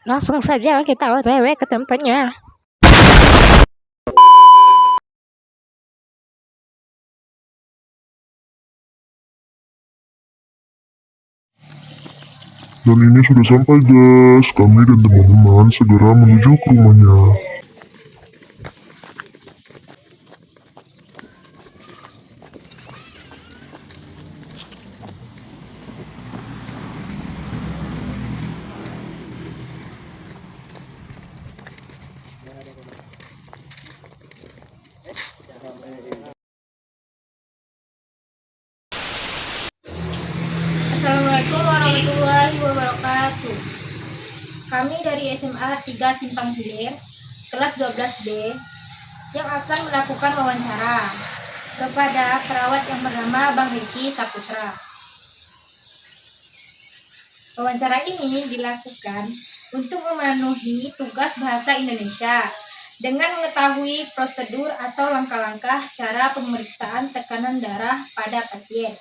Langsung saja kita OTW ke tempatnya. Dan ini sudah sampai guys, kami dan teman-teman segera menuju ke rumahnya. Assalamualaikum warahmatullahi wabarakatuh. Kami dari SMA 3 Simpang Hilir, kelas 12B, yang akan melakukan wawancara kepada perawat yang bernama Bang Riki Saputra. Wawancara ini dilakukan untuk memenuhi tugas bahasa Indonesia dengan mengetahui prosedur atau langkah-langkah cara pemeriksaan tekanan darah pada pasien.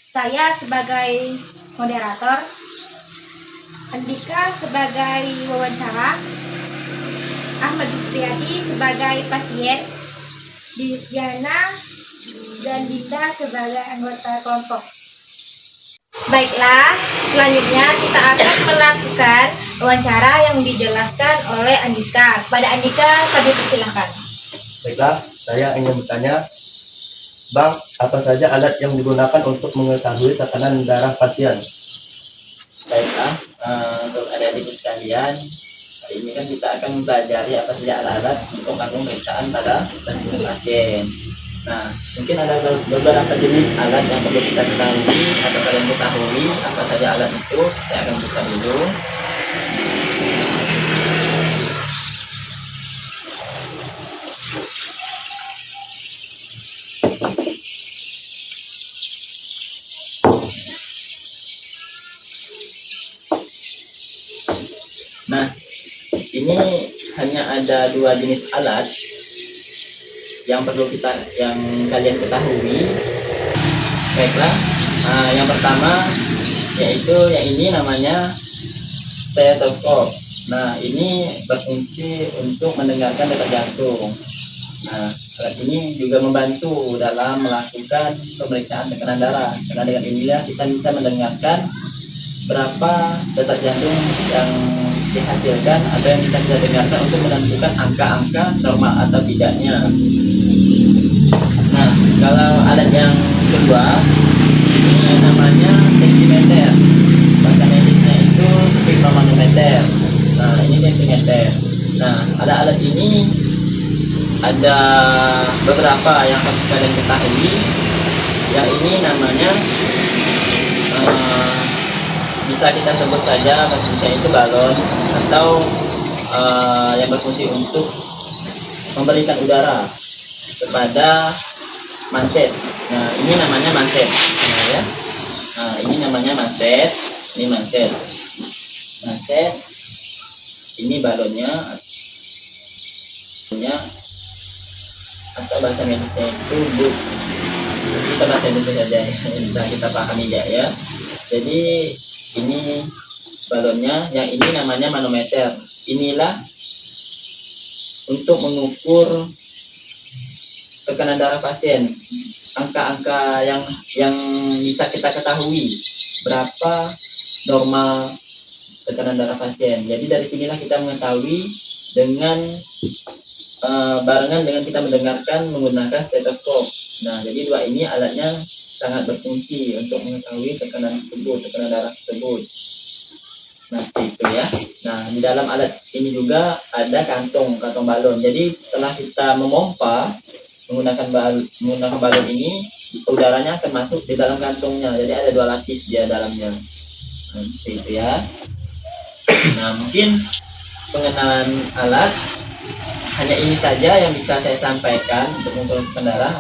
Saya sebagai moderator, Andika sebagai wawancara, Ahmad Fitriadi sebagai pasien, Diana dan Dinda sebagai anggota kelompok. Baiklah, selanjutnya kita akan melakukan wawancara yang dijelaskan oleh Andika. Kepada Andika, kami persilahkan. Baiklah, saya ingin bertanya, Bang, apa saja alat yang digunakan untuk mengetahui tekanan darah pasien? Baiklah, untuk adik-adik sekalian, hari ini kan kita akan mempelajari apa saja alat-alat untuk melakukan pemeriksaan pada pasien. Nah, mungkin ada beberapa jenis alat yang perlu kita ketahui atau kalian ketahui apa saja alat itu. Saya akan buka dulu. Nah, ini hanya ada dua jenis alat yang kalian ketahui. Baiklah, yang pertama yaitu yang ini namanya stetoskop. Nah, ini berfungsi untuk mendengarkan detak jantung. Nah, alat ini juga membantu dalam melakukan pemeriksaan tekanan darah. Karena dengan inilah kita bisa mendengarkan berapa detak jantung yang dihasilkan atau yang bisa kita dengarkan untuk menentukan angka-angka normal atau tidaknya. Nah, kalau alat yang kedua ini namanya tensimeter. Bahasa medisnya itu spektrometer. Nah, ini tensimeter. Nah, alat ini ada beberapa yang harus kalian ketahui. Yang ini namanya bisa kita sebut saja maksudnya itu balon atau yang berfungsi untuk memberikan udara kepada manset. Nah, ini namanya manset. Nah, ya. Nah, ini namanya manset. Ini manset. Manset. Ini balonnya. Atau bahasa medisnya itu buk. Kita bahasa Indonesia saja bisa kita pahami ya. Jadi ini balonnya, yang ini namanya manometer. Inilah untuk mengukur tekanan darah pasien. Angka-angka yang bisa kita ketahui berapa normal tekanan darah pasien. Jadi dari sinilah kita mengetahui dengan barengan dengan kita mendengarkan menggunakan stetoskop. Nah, jadi dua ini alatnya sangat berfungsi untuk mengetahui tekanan darah tersebut. Nah, itu ya. Nah, di dalam alat ini juga ada kantong balon. Jadi setelah kita memompa menggunakan balon ini, udaranya akan masuk di dalam kantongnya. Jadi ada dua lapis di dalamnya. Nah, itu ya. Nah, mungkin pengenalan alat hanya ini saja yang bisa saya sampaikan untuk mengukur darah.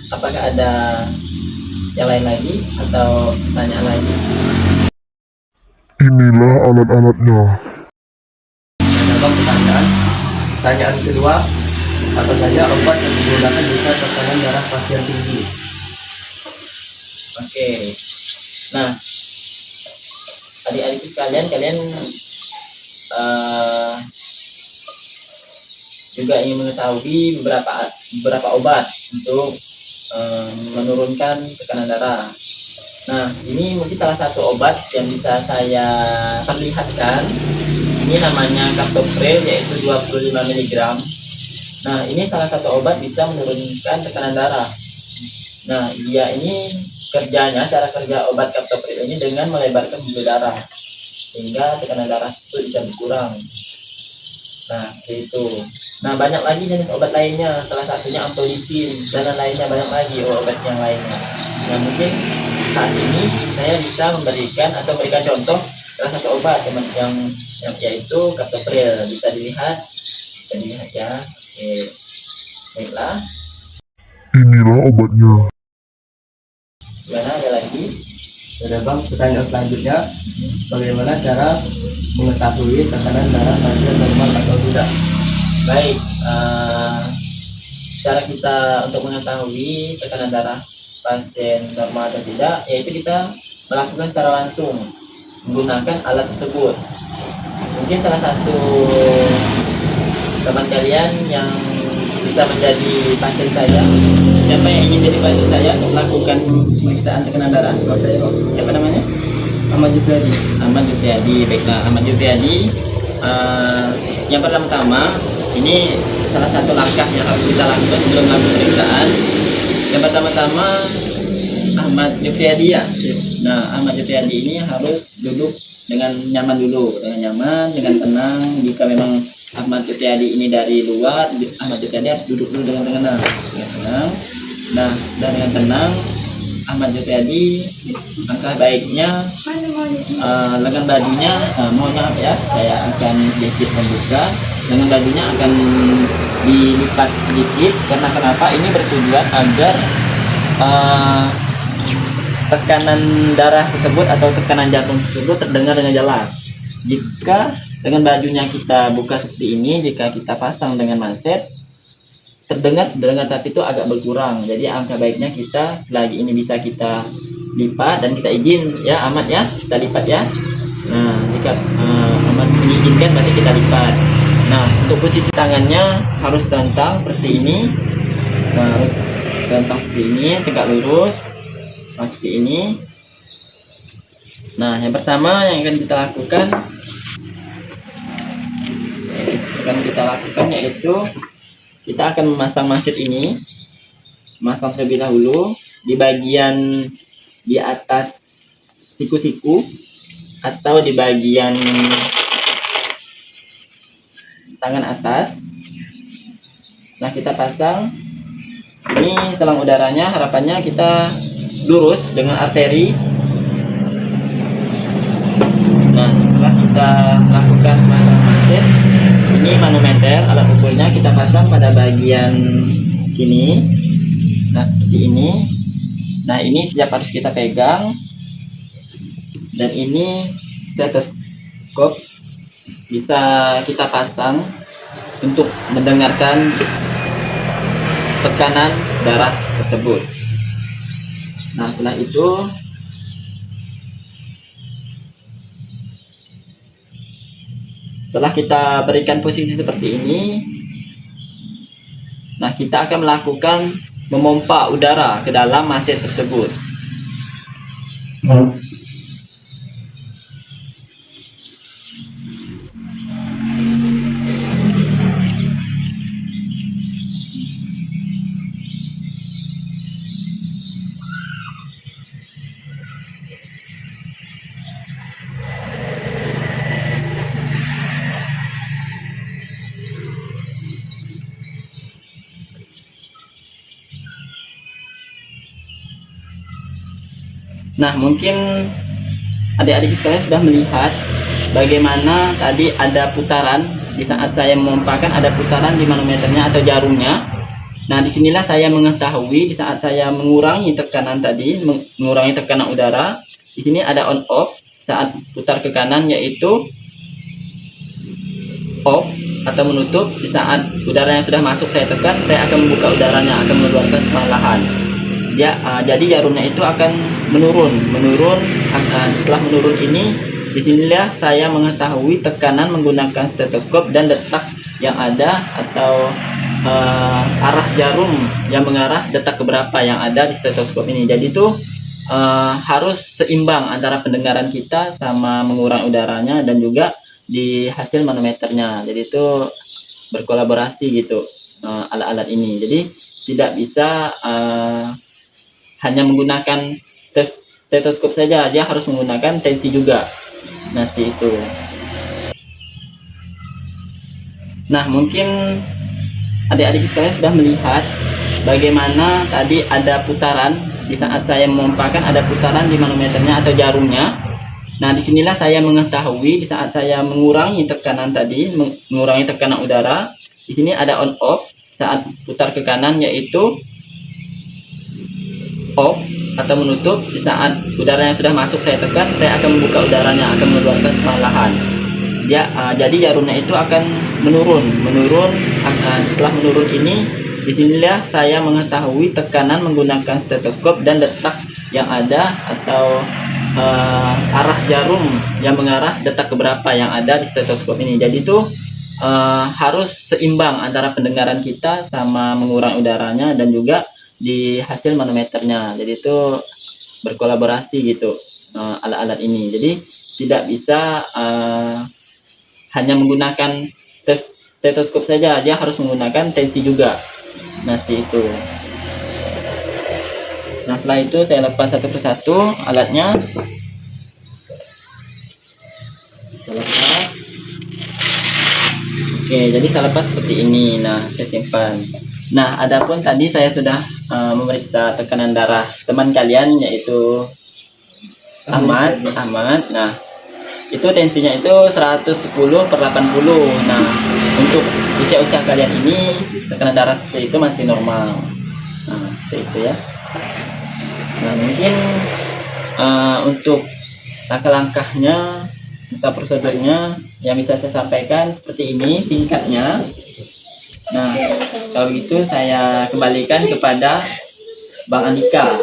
Apakah ada yang lain lagi atau pertanyaan lagi? Inilah alat-alatnya. Ada pertanyaan kedua, apa saja obat yang digunakan jika tekanan darah pasien tinggi? Oke. Nah, adik-adik sekalian, kalian juga ingin mengetahui beberapa obat untuk menurunkan tekanan darah. Nah, ini mungkin salah satu obat yang bisa saya perlihatkan. Ini namanya captopril, yaitu 25 mg. Nah, ini salah satu obat bisa menurunkan tekanan darah. Nah, dia ini cara kerja obat captopril ini dengan melebarkan pembuluh darah, sehingga tekanan darah itu bisa berkurang. Nah, itu. Nah, banyak lagi jenis obat lainnya, salah satunya amlodipin, dan lainnya banyak lagi obat yang lainnya. Nah, mungkin saat ini saya bisa memberikan contoh salah satu obat yang yaitu captopril. Bisa dilihat ya. Oke, baiklah. Inilah obatnya. Gimana, ada lagi? Sudah bang, pertanyaan selanjutnya, bagaimana cara mengetahui tekanan darah pasien normal atau tidak? Baik, cara kita untuk mengetahui tekanan darah pasien normal atau tidak, yaitu kita melakukan secara langsung menggunakan alat tersebut. Mungkin salah satu teman kalian yang bisa menjadi pasien saya, siapa yang ingin jadi pasien saya untuk melakukan pemeriksaan tekanan darah? Kalau saya, siapa namanya? Ahmad Jupriadi. Ahmad Jupriadi. Baiklah, Ahmad Jupriadi. Yang pertama-tama, ini salah satu langkah yang harus kita lakukan sebelum melakukan pemeriksaan. Yang pertama-tama, Ahmad Jupriadi ya. Nah, Ahmad Jupriadi ini harus duduk dengan nyaman dulu, dengan tenang. Jika memang Ahmad Jupriadi ini dari luar, Ahmad Jupriadi harus duduk dulu dengan tenang. Nah, dan dengan tenang, Ahmad Jupriadi, langkah baiknya lengan bajunya, mohon maaf ya, saya akan sedikit membuka. Lengan bajunya akan dilipat sedikit, karena kenapa? Ini bertujuan agar tekanan darah tersebut atau tekanan jantung tersebut terdengar dengan jelas. Jika dengan bajunya kita buka seperti ini, jika kita pasang dengan manset, terdengar tapi itu agak berkurang. Jadi angka baiknya kita selagi ini bisa kita lipat, dan kita izin ya Ahmad ya, kita lipat ya. Nah, jika Ahmad mengizinkan berarti kita lipat. Nah, untuk posisi tangannya harus terentang seperti ini. Nah, harus terentang seperti ini, tegak lurus seperti ini. Nah, yang pertama yang akan kita lakukan yaitu kita akan memasang manset ini, masang terlebih dahulu di bagian di atas siku-siku atau di bagian tangan atas. Nah, kita pasang ini selang udaranya, harapannya kita lurus dengan arteri. Nah, setelah kita melakukan pasang manset, ini manometer, alat ukurnya kita pasang pada bagian sini. Nah, seperti ini. Nah, ini siap harus kita pegang. Dan ini stetoskop bisa kita pasang untuk mendengarkan tekanan darah tersebut. Nah, setelah itu setelah kita berikan posisi seperti ini, nah kita akan melakukan memompa udara ke dalam manset tersebut. Nah, mungkin adik-adik sekalian sudah melihat bagaimana tadi ada putaran di saat saya memompakan, ada putaran di manometernya atau jarumnya. Nah, disinilah saya mengetahui di saat saya mengurangi tekanan tadi, mengurangi tekanan udara. Di sini ada on off saat putar ke kanan, yaitu off atau menutup. Di saat udara yang sudah masuk saya tekan, saya akan membuka udaranya, akan mengeluarkan perlahan. Jadi jarumnya itu akan menurun. Setelah menurun ini disinilah saya mengetahui tekanan menggunakan stetoskop dan detak yang ada atau arah jarum yang mengarah detak keberapa yang ada di stetoskop ini. Jadi itu harus seimbang antara pendengaran kita sama mengurangi udaranya dan juga di hasil manometernya. Jadi itu berkolaborasi gitu alat-alat ini. Jadi tidak bisa hanya menggunakan stetoskop saja, dia harus menggunakan tensi juga. Nah, seperti itu. Nah, mungkin adik-adik sekalian sudah melihat bagaimana tadi ada putaran di saat saya memompakan, ada putaran di manometernya atau jarumnya. Nah, disinilah saya mengetahui di saat saya mengurangi tekanan tadi, mengurangi tekanan udara. Di sini ada on off saat putar ke kanan, yaitu off atau menutup. Di saat udara yang sudah masuk saya tekan, saya akan membuka udaranya, akan mengeluarkan perlahan. Jadi jarumnya itu akan menurun. Setelah menurun ini, disinilah saya mengetahui tekanan menggunakan stetoskop dan detak yang ada atau arah jarum yang mengarah detak keberapa yang ada di stetoskop ini. Jadi itu harus seimbang antara pendengaran kita sama mengurangi udaranya dan juga di hasil manometernya. Jadi itu berkolaborasi gitu alat-alat ini. Jadi tidak bisa hanya menggunakan stetoskop saja, dia harus menggunakan tensi juga. Nah, seperti itu. Nah, setelah itu saya lepas satu persatu alatnya. Saya lepas. Oke, jadi saya lepas seperti ini. Nah, saya simpan. Nah, adapun tadi saya sudah memeriksa tekanan darah teman kalian, yaitu Ahmad. Nah, itu tensinya itu 110/80. Nah, untuk usia kalian ini tekanan darah seperti itu masih normal. Nah, seperti itu ya. Nah, mungkin untuk langkah-langkahnya, prosedurnya yang bisa saya sampaikan seperti ini singkatnya. Nah, kalau gitu saya kembalikan kepada Bang Andika.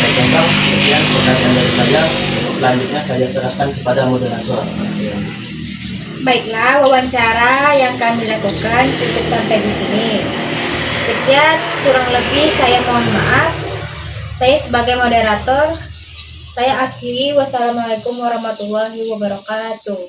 Baik, kemudian pertanyaan dari saya, selanjutnya saya serahkan kepada moderator. Baiklah, wawancara yang kami lakukan cukup sampai di sini. Sekian, kurang lebih saya mohon maaf. Saya sebagai moderator, saya akhiri. Wassalamualaikum warahmatullahi wabarakatuh.